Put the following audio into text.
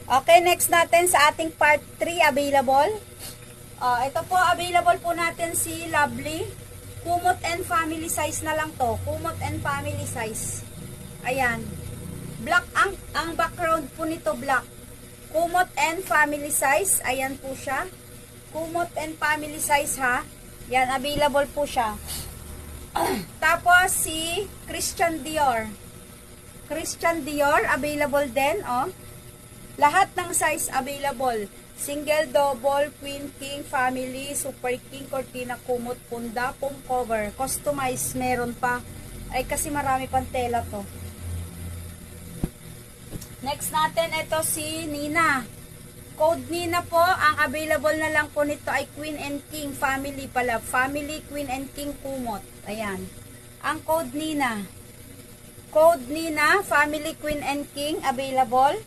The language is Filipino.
Okay, next natin sa ating part 3 available. Ito po, available po natin si Lovely. Kumot and family size na lang to. Kumot and family size. Ayan. Black ang background po nito, black. Kumot and family size. Ayan po siya. Kumot and family size ha. Yan, available po siya. Tapos si Christian Dior. Christian Dior, available din, oh. Lahat ng size available. Single, double, queen, king, family, super king, cortina, kumot, punda, foam cover. Customize, meron pa. Ay, kasi marami pang tela to. Next natin, ito si Nina. Code Nina po, ang available na lang po nito ay queen and king, family pala. Family, queen and king, kumot. Ayan. Ang code Nina. Code Nina, family, queen and king, available.